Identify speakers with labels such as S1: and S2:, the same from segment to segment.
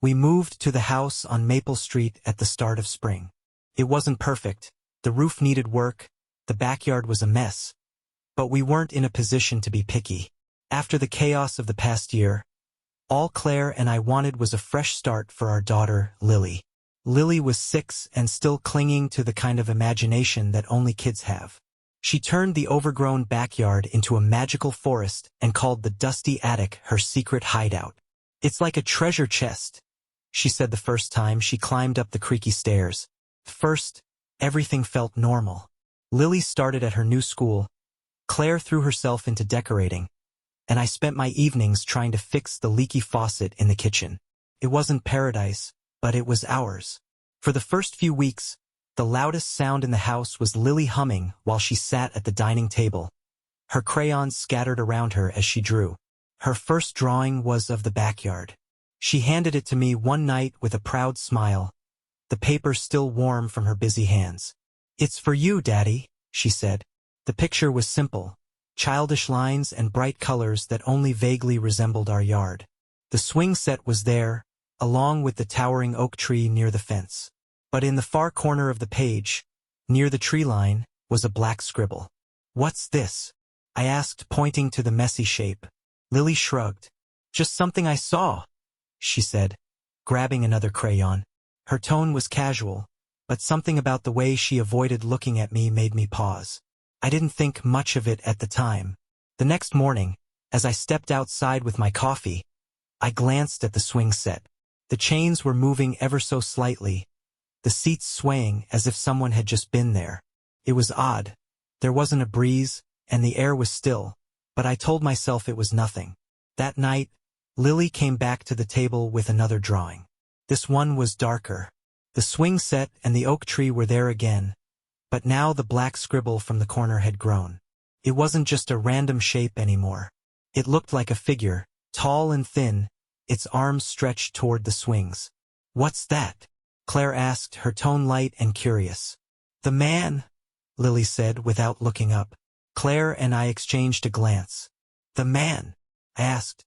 S1: We moved to the house on Maple Street at the start of spring. It wasn't perfect, the roof needed work, the backyard was a mess. But we weren't in a position to be picky. After the chaos of the past year, all Claire and I wanted was a fresh start for our daughter, Lily. Lily was 6 and still clinging to the kind of imagination that only kids have. She turned the overgrown backyard into a magical forest and called the dusty attic her secret hideout. "It's like a treasure chest," she said the first time she climbed up the creaky stairs. First, everything felt normal. Lily started at her new school, Claire threw herself into decorating, and I spent my evenings trying to fix the leaky faucet in the kitchen. It wasn't paradise, but it was ours. For the first few weeks, the loudest sound in the house was Lily humming while she sat at the dining table, her crayons scattered around her as she drew. Her first drawing was of the backyard. She handed it to me one night with a proud smile, the paper still warm from her busy hands. "It's for you, Daddy," she said. The picture was simple, childish lines and bright colors that only vaguely resembled our yard. The swing set was there, along with the towering oak tree near the fence. But in the far corner of the page, near the tree line, was a black scribble. "What's this?" I asked, pointing to the messy shape. Lily shrugged. "Just something I saw," she said, grabbing another crayon. Her tone was casual, but something about the way she avoided looking at me made me pause. I didn't think much of it at the time. The next morning, as I stepped outside with my coffee, I glanced at the swing set. The chains were moving ever so slightly, the seats swaying as if someone had just been there. It was odd. There wasn't a breeze, and the air was still, but I told myself it was nothing. That night, Lily came back to the table with another drawing. This one was darker. The swing set and the oak tree were there again, but now the black scribble from the corner had grown. It wasn't just a random shape anymore. It looked like a figure, tall and thin, its arms stretched toward the swings. "What's that?" Claire asked, her tone light and curious. "The man," Lily said without looking up. Claire and I exchanged a glance. "The man?" I asked.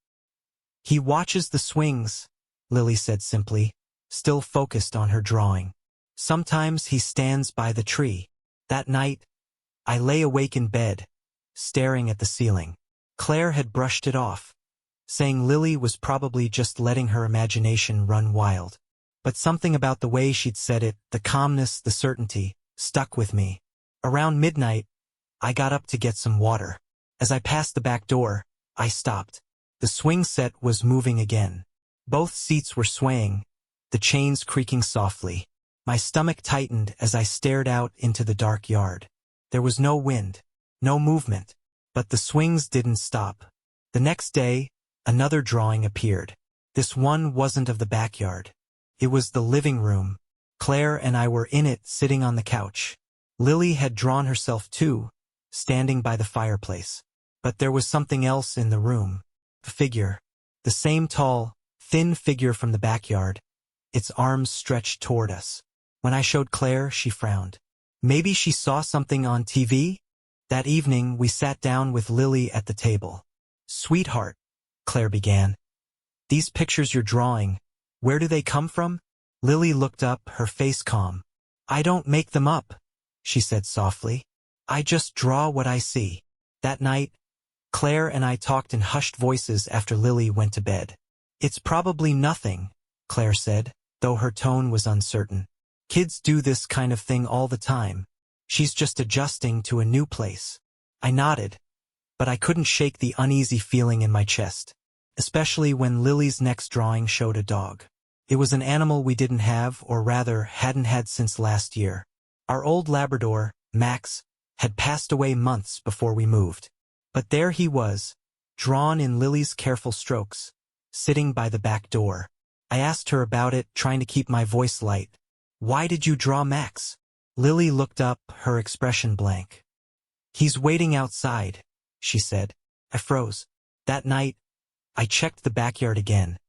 S1: "He watches the swings," Lily said simply, still focused on her drawing. "Sometimes he stands by the tree." That night, I lay awake in bed, staring at the ceiling. Claire had brushed it off, saying Lily was probably just letting her imagination run wild. But something about the way she'd said it, the calmness, the certainty, stuck with me. Around midnight, I got up to get some water. As I passed the back door, I stopped. The swing set was moving again. Both seats were swaying, the chains creaking softly. My stomach tightened as I stared out into the dark yard. There was no wind, no movement, but the swings didn't stop. The next day, another drawing appeared. This one wasn't of the backyard. It was the living room. Claire and I were in it, sitting on the couch. Lily had drawn herself too, standing by the fireplace. But there was something else in the room. The figure. The same tall, thin figure from the backyard, its arms stretched toward us. When I showed Claire, she frowned. Maybe she saw something on TV? That evening, we sat down with Lily at the table. "Sweetheart," Claire began, "these pictures you're drawing, where do they come from?" Lily looked up, her face calm. "I don't make them up," she said softly. "I just draw what I see." That night, Claire and I talked in hushed voices after Lily went to bed. "It's probably nothing," Claire said, though her tone was uncertain. "Kids do this kind of thing all the time. She's just adjusting to a new place." I nodded, but I couldn't shake the uneasy feeling in my chest, especially when Lily's next drawing showed a dog. It was an animal we didn't have, or rather, hadn't had since last year. Our old Labrador, Max, had passed away months before we moved. But there he was, drawn in Lily's careful strokes, sitting by the back door. I asked her about it, trying to keep my voice light. "Why did you draw Max?" Lily looked up, her expression blank. "He's waiting outside," she said. I froze. That night, I checked the backyard again,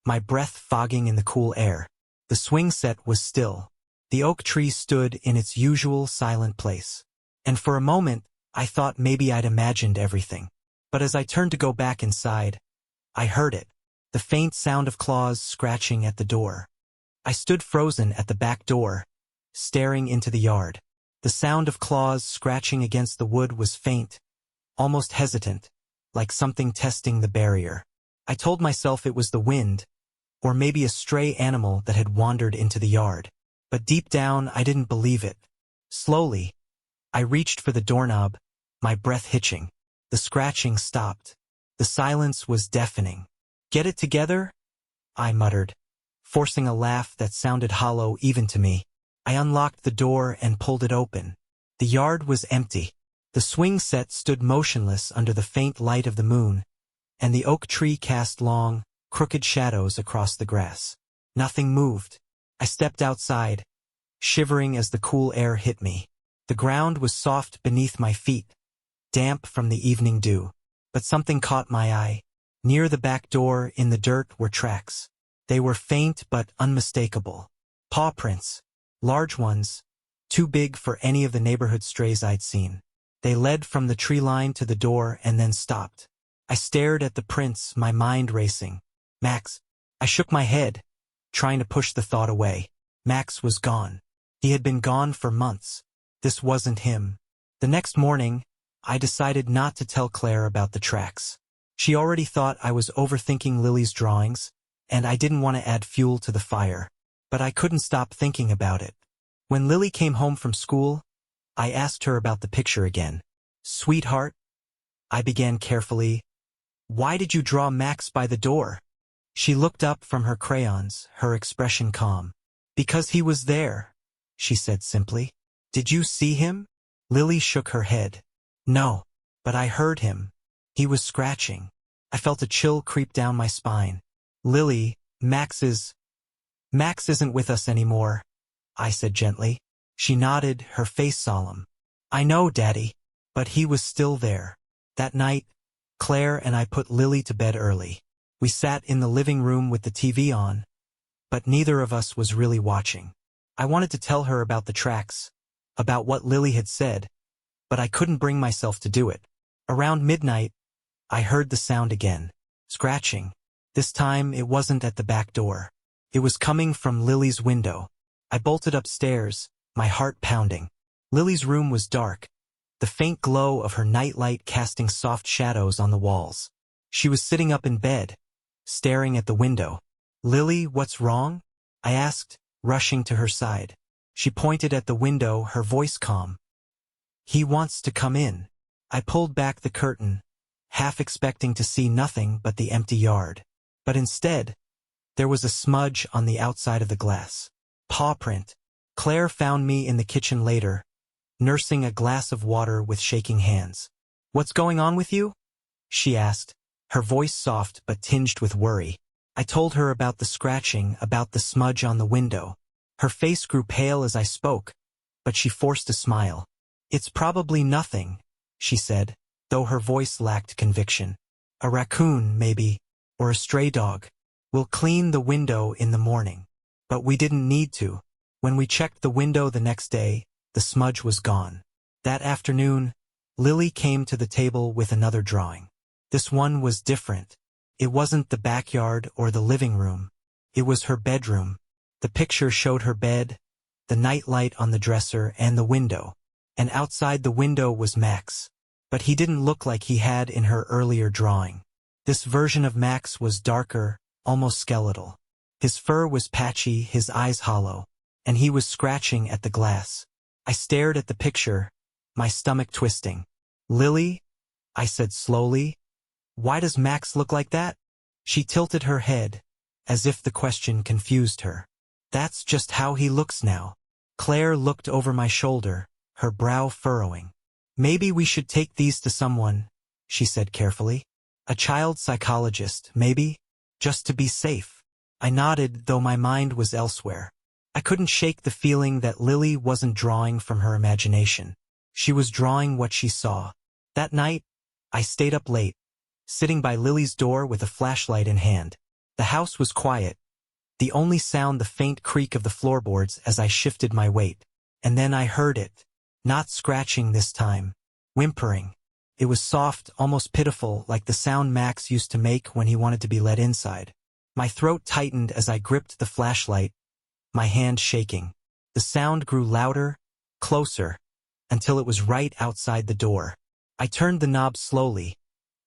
S1: my breath fogging in the cool air. The swing set was still. The oak tree stood in its usual silent place. And for a moment, I thought maybe I'd imagined everything. But as I turned to go back inside, I heard it. the faint sound of claws scratching at the door. I stood frozen at the back door, staring into the yard. The sound of claws scratching against the wood was faint, almost hesitant, like something testing the barrier. I told myself it was the wind, or maybe a stray animal that had wandered into the yard. But deep down, I didn't believe it. Slowly, I reached for the doorknob, my breath hitching. The scratching stopped. The silence was deafening. "Get it together?" I muttered, forcing a laugh that sounded hollow even to me. I unlocked the door and pulled it open. The yard was empty. The swing set stood motionless under the faint light of the moon, and the oak tree cast long, crooked shadows across the grass. Nothing moved. I stepped outside, shivering as the cool air hit me. The ground was soft beneath my feet, damp from the evening dew. But something caught my eye. Near the back door in the dirt were tracks. They were faint but unmistakable. Paw prints. Large ones, too big for any of the neighborhood strays I'd seen. They led from the tree line to the door and then stopped. I stared at the prints, my mind racing. Max. I shook my head, trying to push the thought away. Max was gone. He had been gone for months. This wasn't him. The next morning, I decided not to tell Claire about the tracks. She already thought I was overthinking Lily's drawings, and I didn't want to add fuel to the fire. But I couldn't stop thinking about it. When Lily came home from school, I asked her about the picture again. "Sweetheart," I began carefully, "why did you draw Max by the door?" She looked up from her crayons, her expression calm. "Because he was there," she said simply. "Did you see him?" Lily shook her head. "No, but I heard him. He was scratching." I felt a chill creep down my spine. "Lily, Max isn't with us anymore," I said gently. She nodded, her face solemn. "I know, Daddy, but he was still there." That night, Claire and I put Lily to bed early. We sat in the living room with the TV on, but neither of us was really watching. I wanted to tell her about the tracks, about what Lily had said, but I couldn't bring myself to do it. Around midnight, I heard the sound again. Scratching. This time it wasn't at the back door. It was coming from Lily's window. I bolted upstairs, my heart pounding. Lily's room was dark, the faint glow of her nightlight casting soft shadows on the walls. She was sitting up in bed, staring at the window. "Lily, what's wrong?" I asked, rushing to her side. She pointed at the window, her voice calm. "He wants to come in." I pulled back the curtain, half expecting to see nothing but the empty yard. But instead, there was a smudge on the outside of the glass. Paw print. Claire found me in the kitchen later, nursing a glass of water with shaking hands. "What's going on with you?" she asked, her voice soft but tinged with worry. I told her about the scratching, about the smudge on the window. Her face grew pale as I spoke, but she forced a smile. "It's probably nothing," she said, though her voice lacked conviction. "A raccoon, maybe, or a stray dog. We'll clean the window in the morning." But we didn't need to. When we checked the window the next day, the smudge was gone. That afternoon, Lily came to the table with another drawing. This one was different. It wasn't the backyard or the living room. It was her bedroom. The picture showed her bed, the nightlight on the dresser, and the window. And outside the window was Max. But he didn't look like he had in her earlier drawing. This version of Max was darker, almost skeletal. His fur was patchy, his eyes hollow, and he was scratching at the glass. I stared at the picture, my stomach twisting. "Lily," I said slowly, "why does Max look like that?" She tilted her head, as if the question confused her. "That's just how he looks now." Claire looked over my shoulder, her brow furrowing. "Maybe we should take these to someone," she said carefully. "A child psychologist, maybe, just to be safe." I nodded, though my mind was elsewhere. I couldn't shake the feeling that Lily wasn't drawing from her imagination. She was drawing what she saw. That night, I stayed up late, sitting by Lily's door with a flashlight in hand. The house was quiet, the only sound the faint creak of the floorboards as I shifted my weight. And then I heard it. Not scratching this time. Whimpering. It was soft, almost pitiful, like the sound Max used to make when he wanted to be let inside. My throat tightened as I gripped the flashlight, my hand shaking. The sound grew louder, closer, until it was right outside the door. I turned the knob slowly,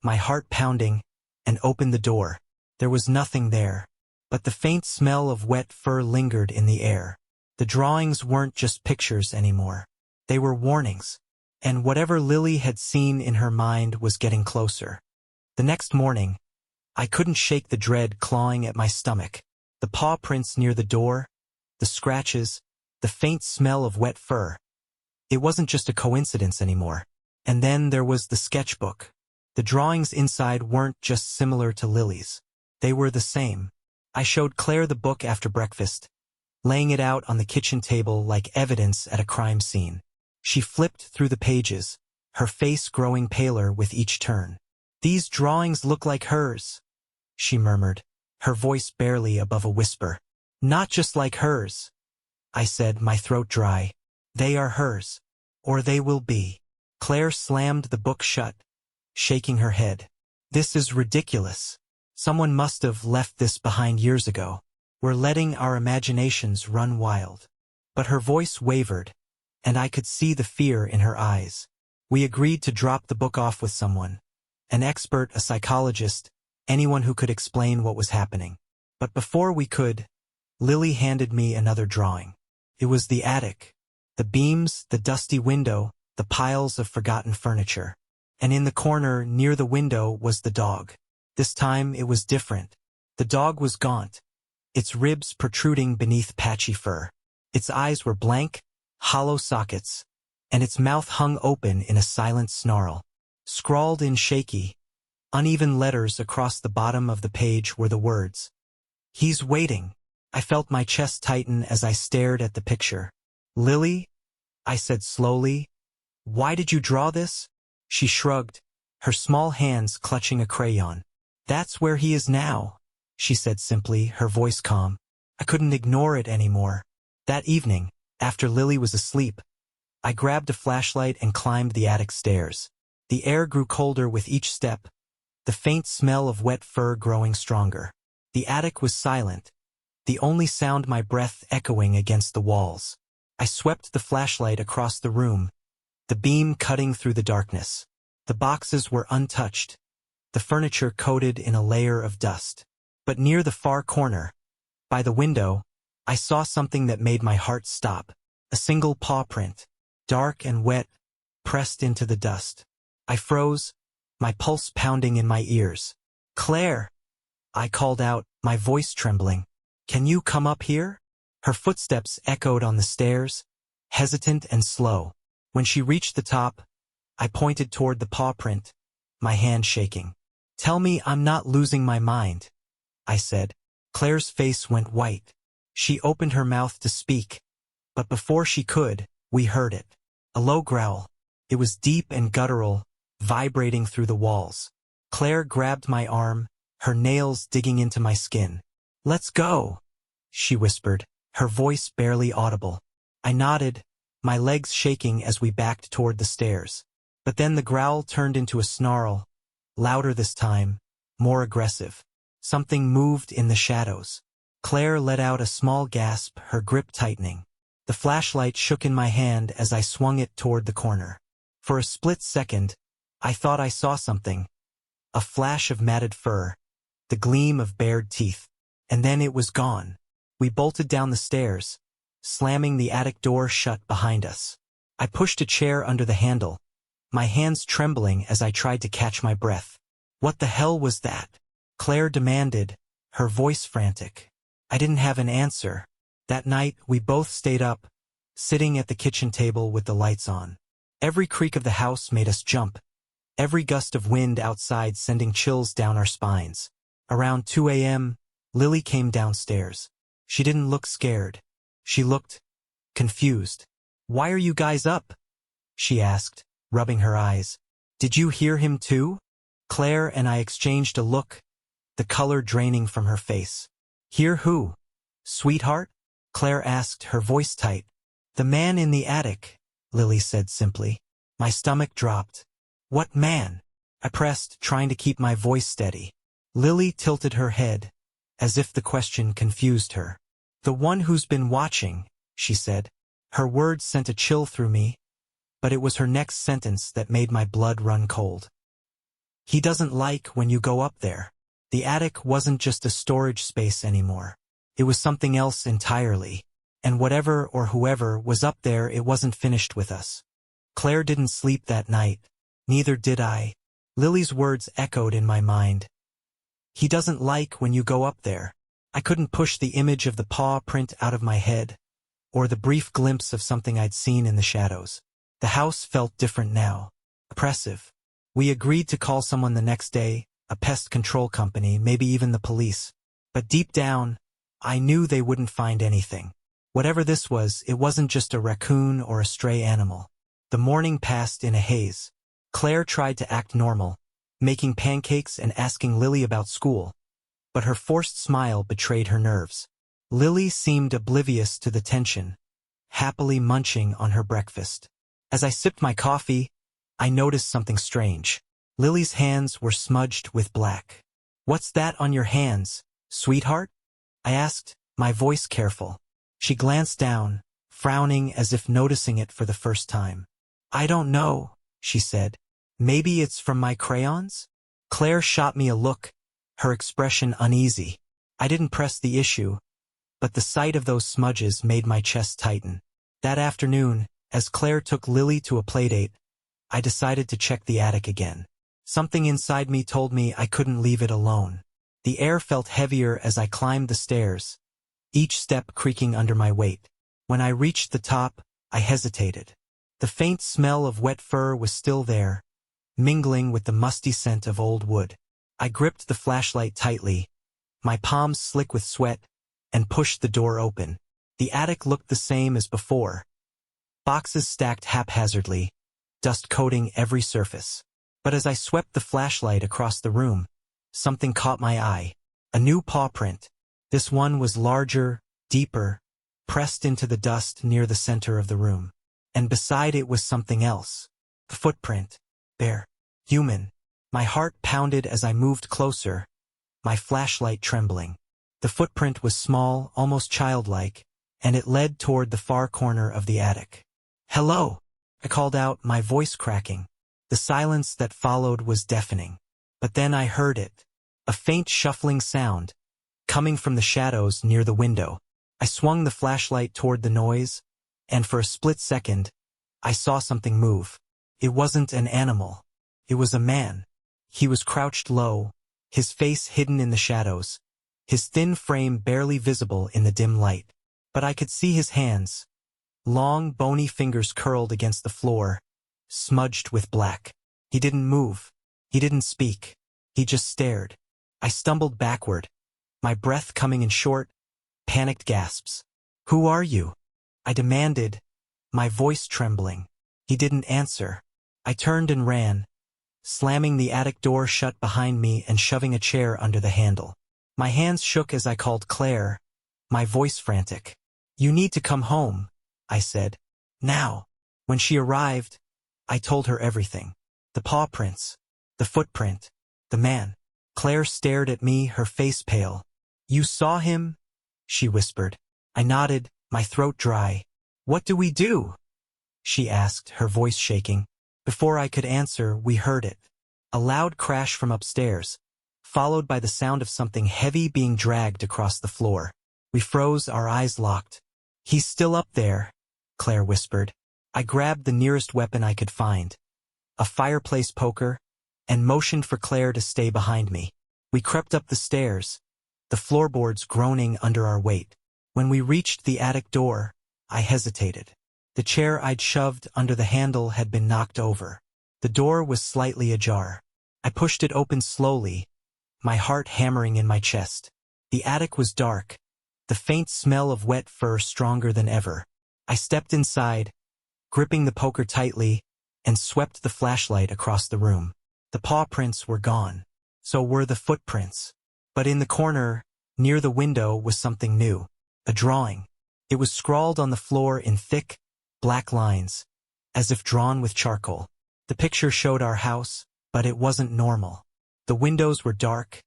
S1: my heart pounding, and opened the door. There was nothing there, but the faint smell of wet fur lingered in the air. The drawings weren't just pictures anymore. They were warnings, and whatever Lily had seen in her mind was getting closer. The next morning, I couldn't shake the dread clawing at my stomach. The paw prints near the door, the scratches, the faint smell of wet fur. It wasn't just a coincidence anymore. And then there was the sketchbook. The drawings inside weren't just similar to Lily's. They were the same. I showed Claire the book after breakfast, laying it out on the kitchen table like evidence at a crime scene. She flipped through the pages, her face growing paler with each turn. "These drawings look like hers," she murmured, her voice barely above a whisper. "Not just like hers," I said, my throat dry. "They are hers. Or they will be." Claire slammed the book shut, shaking her head. "This is ridiculous. Someone must have left this behind years ago. We're letting our imaginations run wild." But her voice wavered, and I could see the fear in her eyes. "We agreed to drop the book off with someone. An expert, a psychologist, anyone who could explain what was happening. But before we could, Lily handed me another drawing. It was the attic. The beams, the dusty window, the piles of forgotten furniture. And in the corner near the window was the dog. This time it was different. The dog was gaunt, its ribs protruding beneath patchy fur. Its eyes were blank, hollow sockets, and its mouth hung open in a silent snarl. Scrawled in shaky, uneven letters across the bottom of the page were the words, "He's waiting." I felt my chest tighten as I stared at the picture. "Lily," I said slowly, "why did you draw this?" She shrugged, her small hands clutching a crayon. "That's where he is now," she said simply, her voice calm. I couldn't ignore it anymore. That evening, after Lily was asleep, I grabbed a flashlight and climbed the attic stairs. The air grew colder with each step, the faint smell of wet fur growing stronger. The attic was silent, the only sound my breath echoing against the walls. I swept the flashlight across the room, the beam cutting through the darkness. The boxes were untouched, the furniture coated in a layer of dust. But near the far corner, by the window, I saw something that made my heart stop. A single paw print, dark and wet, pressed into the dust. I froze, my pulse pounding in my ears. "Claire!" I called out, my voice trembling. "Can you come up here?" Her footsteps echoed on the stairs, hesitant and slow. When she reached the top, I pointed toward the paw print, my hand shaking. "Tell me I'm not losing my mind," I said. Claire's face went white. She opened her mouth to speak, but before she could, we heard it. A low growl. It was deep and guttural, vibrating through the walls. Claire grabbed my arm, her nails digging into my skin. "Let's go," she whispered, her voice barely audible. I nodded, my legs shaking as we backed toward the stairs. But then the growl turned into a snarl, louder this time, more aggressive. Something moved in the shadows. Claire let out a small gasp, her grip tightening. The flashlight shook in my hand as I swung it toward the corner. For a split second, I thought I saw something. A flash of matted fur, the gleam of bared teeth. And then it was gone. We bolted down the stairs, slamming the attic door shut behind us. I pushed a chair under the handle, my hands trembling as I tried to catch my breath. "What the hell was that?" Claire demanded, her voice frantic. I didn't have an answer. That night, we both stayed up, sitting at the kitchen table with the lights on. Every creak of the house made us jump, every gust of wind outside sending chills down our spines. Around 2 a.m., Lily came downstairs. She didn't look scared. She looked confused. "Why are you guys up?" she asked, rubbing her eyes. "Did you hear him too?" Claire and I exchanged a look, the color draining from her face. "Hear who? Sweetheart?" Claire asked, her voice tight. "The man in the attic," Lily said simply. My stomach dropped. "What man?" I pressed, trying to keep my voice steady. Lily tilted her head, as if the question confused her. "The one who's been watching," she said. Her words sent a chill through me, but it was her next sentence that made my blood run cold. "He doesn't like when you go up there." The attic wasn't just a storage space anymore. It was something else entirely. And whatever or whoever was up there, it wasn't finished with us. Claire didn't sleep that night. Neither did I. Lily's words echoed in my mind. "He doesn't like when you go up there." I couldn't push the image of the paw print out of my head, or the brief glimpse of something I'd seen in the shadows. The house felt different now. Oppressive. We agreed to call someone the next day, a pest control company, maybe even the police. But deep down, I knew they wouldn't find anything. Whatever this was, it wasn't just a raccoon or a stray animal. The morning passed in a haze. Claire tried to act normal, making pancakes and asking Lily about school, but her forced smile betrayed her nerves. Lily seemed oblivious to the tension, happily munching on her breakfast. As I sipped my coffee, I noticed something strange. Lily's hands were smudged with black. "What's that on your hands, sweetheart?" I asked, my voice careful. She glanced down, frowning as if noticing it for the first time. "I don't know," she said. "Maybe it's from my crayons?" Claire shot me a look, her expression uneasy. I didn't press the issue, but the sight of those smudges made my chest tighten. That afternoon, as Claire took Lily to a playdate, I decided to check the attic again. Something inside me told me I couldn't leave it alone. The air felt heavier as I climbed the stairs, each step creaking under my weight. When I reached the top, I hesitated. The faint smell of wet fur was still there, mingling with the musty scent of old wood. I gripped the flashlight tightly, my palms slick with sweat, and pushed the door open. The attic looked the same as before. Boxes stacked haphazardly, dust coating every surface. But as I swept the flashlight across the room, something caught my eye. A new paw print. This one was larger, deeper, pressed into the dust near the center of the room. And beside it was something else. A footprint. Bare. Human. My heart pounded as I moved closer, my flashlight trembling. The footprint was small, almost childlike, and it led toward the far corner of the attic. "Hello!" I called out, my voice cracking. The silence that followed was deafening. But then I heard it. A faint shuffling sound, coming from the shadows near the window. I swung the flashlight toward the noise, and for a split second, I saw something move. It wasn't an animal. It was a man. He was crouched low, his face hidden in the shadows, his thin frame barely visible in the dim light. But I could see his hands, long bony fingers curled against the floor, smudged with black. He didn't move. He didn't speak. He just stared. I stumbled backward, my breath coming in short, panicked gasps. "Who are you?" I demanded, my voice trembling. He didn't answer. I turned and ran, slamming the attic door shut behind me and shoving a chair under the handle. My hands shook as I called Claire, my voice frantic. "You need to come home," I said. "Now." When she arrived, I told her everything. The paw prints, the footprint, the man. Claire stared at me, her face pale. "You saw him?" she whispered. I nodded, my throat dry. "What do we do?" she asked, her voice shaking. Before I could answer, we heard it. A loud crash from upstairs, followed by the sound of something heavy being dragged across the floor. We froze, our eyes locked. "He's still up there," Claire whispered. I grabbed the nearest weapon I could find, a fireplace poker, and motioned for Claire to stay behind me. We crept up the stairs, the floorboards groaning under our weight. When we reached the attic door, I hesitated. The chair I'd shoved under the handle had been knocked over. The door was slightly ajar. I pushed it open slowly, my heart hammering in my chest. The attic was dark, the faint smell of wet fur stronger than ever. I stepped inside, gripping the poker tightly, and swept the flashlight across the room. The paw prints were gone. So were the footprints. But in the corner, near the window, was something new. A drawing. It was scrawled on the floor in thick, black lines, as if drawn with charcoal. The picture showed our house, but it wasn't normal. The windows were dark,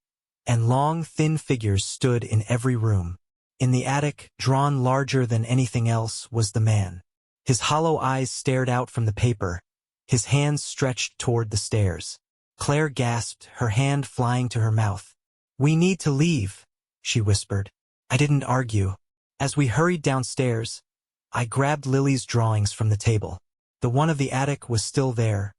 S1: and long, thin figures stood in every room. In the attic, drawn larger than anything else, was the man. His hollow eyes stared out from the paper, his hands stretched toward the stairs. Claire gasped, her hand flying to her mouth. "We need to leave," she whispered. I didn't argue. As we hurried downstairs, I grabbed Lily's drawings from the table. The one of the attic was still there,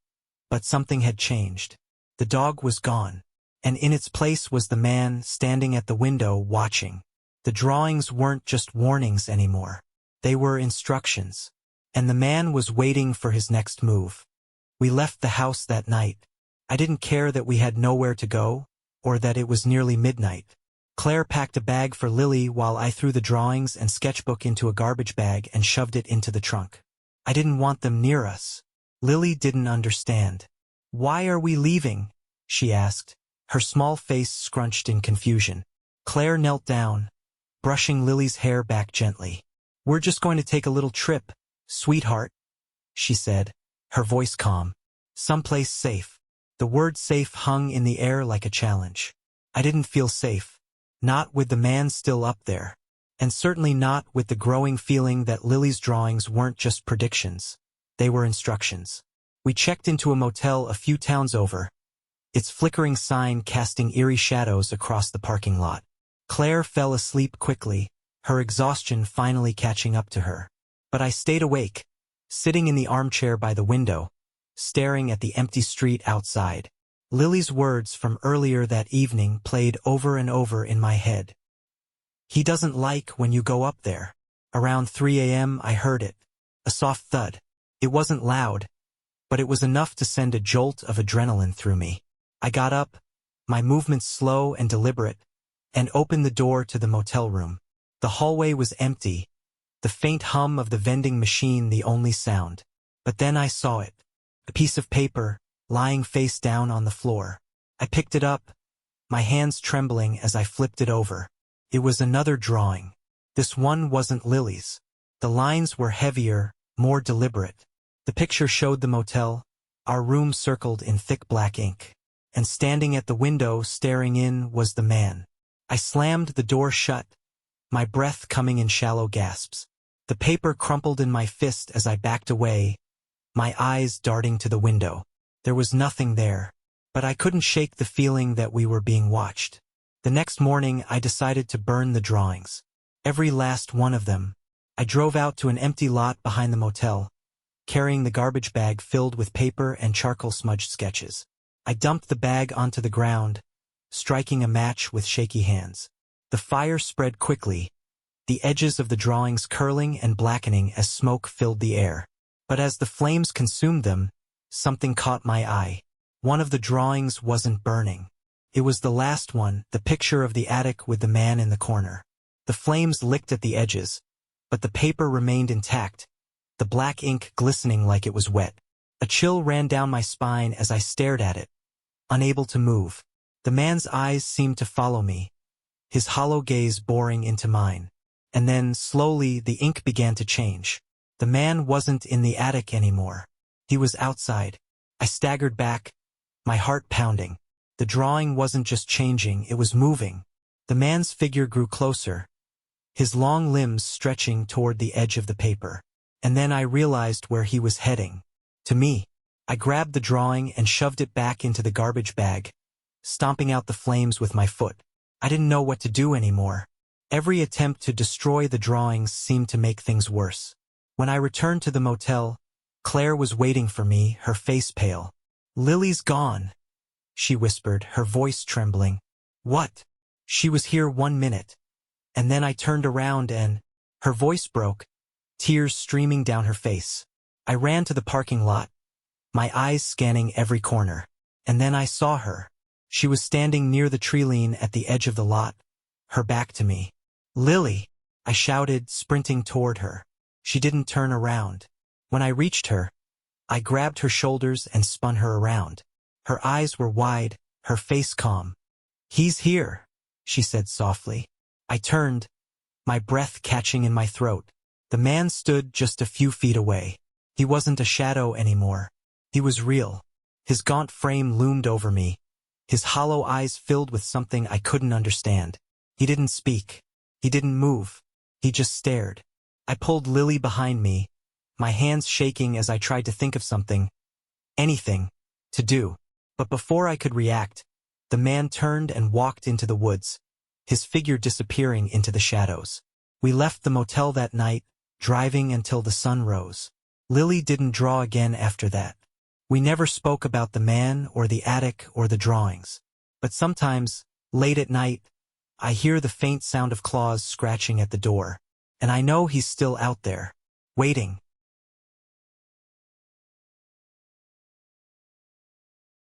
S1: but something had changed. The dog was gone, and in its place was the man standing at the window watching. The drawings weren't just warnings anymore. They were instructions, and the man was waiting for his next move. We left the house that night. I didn't care that we had nowhere to go, or that it was nearly midnight. Claire packed a bag for Lily while I threw the drawings and sketchbook into a garbage bag and shoved it into the trunk. I didn't want them near us. Lily didn't understand. "Why are we leaving?" she asked, her small face scrunched in confusion. Claire knelt down, brushing Lily's hair back gently. "We're just going to take a little trip, sweetheart," she said, her voice calm. "Someplace safe." The word safe hung in the air like a challenge. I didn't feel safe. Not with the man still up there. And certainly not with the growing feeling that Lily's drawings weren't just predictions. They were instructions. We checked into a motel a few towns over, its flickering sign casting eerie shadows across the parking lot. Claire fell asleep quickly, her exhaustion finally catching up to her. But I stayed awake, sitting in the armchair by the window, staring at the empty street outside. Lily's words from earlier that evening played over and over in my head. "He doesn't like when you go up there." Around 3 a.m. I heard it. A soft thud. It wasn't loud, but it was enough to send a jolt of adrenaline through me. I got up, my movements slow and deliberate, and opened the door to the motel room. The hallway was empty, the faint hum of the vending machine the only sound. But then I saw it. A piece of paper, lying face down on the floor. I picked it up, my hands trembling as I flipped it over. It was another drawing. This one wasn't Lily's. The lines were heavier, more deliberate. The picture showed the motel, our room circled in thick black ink. And standing at the window staring in was the man. I slammed the door shut, my breath coming in shallow gasps. The paper crumpled in my fist as I backed away, my eyes darting to the window. There was nothing there, but I couldn't shake the feeling that we were being watched. The next morning I decided to burn the drawings. Every last one of them. I drove out to an empty lot behind the motel, carrying the garbage bag filled with paper and charcoal-smudged sketches. I dumped the bag onto the ground, striking a match with shaky hands. The fire spread quickly, the edges of the drawings curling and blackening as smoke filled the air. But as the flames consumed them, something caught my eye. One of the drawings wasn't burning. It was the last one, the picture of the attic with the man in the corner. The flames licked at the edges, but the paper remained intact, the black ink glistening like it was wet. A chill ran down my spine as I stared at it, unable to move. The man's eyes seemed to follow me, his hollow gaze boring into mine. And then, slowly, the ink began to change. The man wasn't in the attic anymore. He was outside. I staggered back, my heart pounding. The drawing wasn't just changing, it was moving. The man's figure grew closer, his long limbs stretching toward the edge of the paper. And then I realized where he was heading. To me. I grabbed the drawing and shoved it back into the garbage bag, stomping out the flames with my foot. I didn't know what to do anymore. Every attempt to destroy the drawings seemed to make things worse. When I returned to the motel, Claire was waiting for me, her face pale. "Lily's gone," she whispered, her voice trembling. "What?" "She was here 1 minute. And then I turned around and..." Her voice broke, tears streaming down her face. I ran to the parking lot, my eyes scanning every corner. And then I saw her. She was standing near the treeline at the edge of the lot, her back to me. "Lily!" I shouted, sprinting toward her. She didn't turn around. When I reached her, I grabbed her shoulders and spun her around. Her eyes were wide, her face calm. "He's here," she said softly. I turned, my breath catching in my throat. The man stood just a few feet away. He wasn't a shadow anymore. He was real. His gaunt frame loomed over me, his hollow eyes filled with something I couldn't understand. He didn't speak. He didn't move. He just stared. I pulled Lily behind me, my hands shaking as I tried to think of something, anything, to do. But before I could react, the man turned and walked into the woods, his figure disappearing into the shadows. We left the motel that night, driving until the sun rose. Lily didn't draw again after that. We never spoke about the man or the attic or the drawings. But sometimes, late at night, I hear the faint sound of claws scratching at the door, and I know he's still out there, waiting,